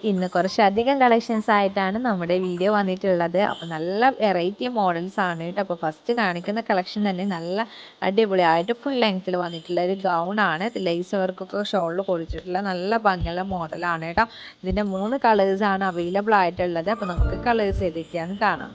ഇന്ന് കുറച്ചധികം കളക്ഷൻസ് ആയിട്ടാണ് നമ്മുടെ വീഡിയോ വന്നിട്ടുള്ളത്. അപ്പോൾ നല്ല വെറൈറ്റി മോഡൽസ് ആണ് കേട്ടോ. അപ്പോൾ ഫസ്റ്റ് കാണിക്കുന്ന കളക്ഷൻ തന്നെ നല്ല അടിപൊളിയായിട്ട് ഫുൾ ലെങ്ത്തിൽ വന്നിട്ടുള്ള ഒരു ഗൗൺ ആണ്. ലേസ് വർക്കൊക്കെ ഷോളിൽ കൊടുത്തിട്ടുള്ള നല്ല ഭംഗിയുള്ള മോഡലാണ് കേട്ടോ. ഇതിൻ്റെ 3 കളേഴ്സാണ് അവൈലബിൾ ആയിട്ടുള്ളത്. അപ്പോൾ നമുക്ക് കളേഴ്സ് ഏതൊക്കെയാണെന്ന് കാണാം.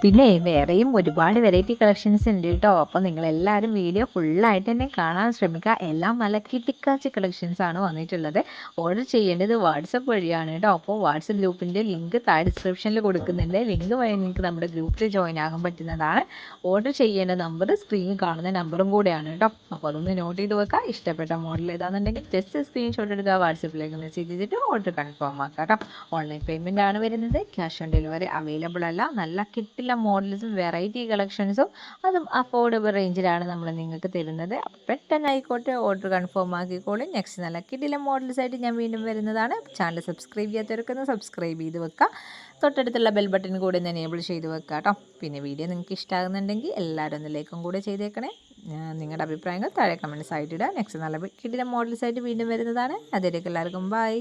പിന്നെ വേറെയും ഒരുപാട് വെറൈറ്റി കളക്ഷൻസ് ഉണ്ട് കേട്ടോ. അപ്പോൾ നിങ്ങളെല്ലാവരും വീഡിയോ ഫുള്ളായിട്ട് തന്നെ കാണാൻ ശ്രമിക്കുക. എല്ലാം നല്ല കിട്ടിക്കാച്ച് കളക്ഷൻസ് ആണ് വന്നിട്ടുള്ളത്. ഓർഡർ ചെയ്യേണ്ടത് വാട്സപ്പ് വഴിയാണ് കേട്ടോ. അപ്പോൾ വാട്സപ്പ് ഗ്രൂപ്പിൻ്റെ ലിങ്ക് താഴെ ഡിസ്ക്രിപ്ഷനിൽ കൊടുക്കുന്നുണ്ട്. ലിങ്ക് വഴി നിങ്ങൾക്ക് നമ്മുടെ ഗ്രൂപ്പിൽ ജോയിൻ ആകാൻ പറ്റുന്നതാണ്. ഓർഡർ ചെയ്യേണ്ട നമ്പർ സ്ക്രീനിൽ കാണുന്ന നമ്പറും കൂടെയാണ് കേട്ടോ. അപ്പോൾ അതൊന്ന് നോട്ട് ചെയ്ത് വെക്കുക. ഇഷ്ടപ്പെട്ട മോഡൽ ഏതാണെന്നുണ്ടെങ്കിൽ ജസ്റ്റ് സ്ക്രീൻഷോട്ട് എടുക്കുക, വാട്സപ്പിലേക്ക് മെസ്സേജ് ചെയ്തിട്ട് ഓർഡർ കൺഫേം ആക്കുക കേട്ടോ. ഓൺലൈൻ പേയ്മെൻ്റ് ആണ് വരുന്നത്. ക്യാഷ് ഓൺ ഡെലിവറി അവൈലബിൾ അല്ല. നല്ല കിട്ടില്ല മോഡൽസും വെറൈറ്റി കളക്ഷൻസും അതും അഫോർഡബിൾ റേഞ്ചിലാണ് നമ്മൾ നിങ്ങൾക്ക് തരുന്നത്. അപ്പോൾ പെട്ടെന്നായിക്കോട്ടെ ഓർഡർ കൺഫേം ആക്കിക്കോളൂ. നെക്സ്റ്റ് നല്ല കിട്ടില്ല മോഡൽസ് ആയിട്ട് ഞാൻ വീണ്ടും വരുന്നതാണ്. ചാനൽ സബ്സ്ക്രൈബ് ചെയ്യാത്തവർക്കൊന്ന് സബ്സ്ക്രൈബ് ചെയ്ത് വെക്കുക. തൊട്ടടുത്തുള്ള ബെൽ ബട്ടൺ കൂടി ഒന്ന് എനേബിൾ ചെയ്ത് വെക്കുക കേട്ടോ. പിന്നെ വീഡിയോ നിങ്ങൾക്ക് ഇഷ്ടമാകുന്നുണ്ടെങ്കിൽ എല്ലാവരും ഒന്ന് ലൈക്കും കൂടെ ചെയ്തേക്കണേ. നിങ്ങളുടെ അഭിപ്രായങ്ങൾ താഴെ കമൻറ്റ്സ് ആയിട്ട് ഇടുക. നെക്സ്റ്റ് നല്ല കിട്ടില്ല മോഡൽസ് ആയിട്ട് വീണ്ടും വരുന്നതാണ്. അതിലേക്ക് എല്ലാവർക്കും ബൈ.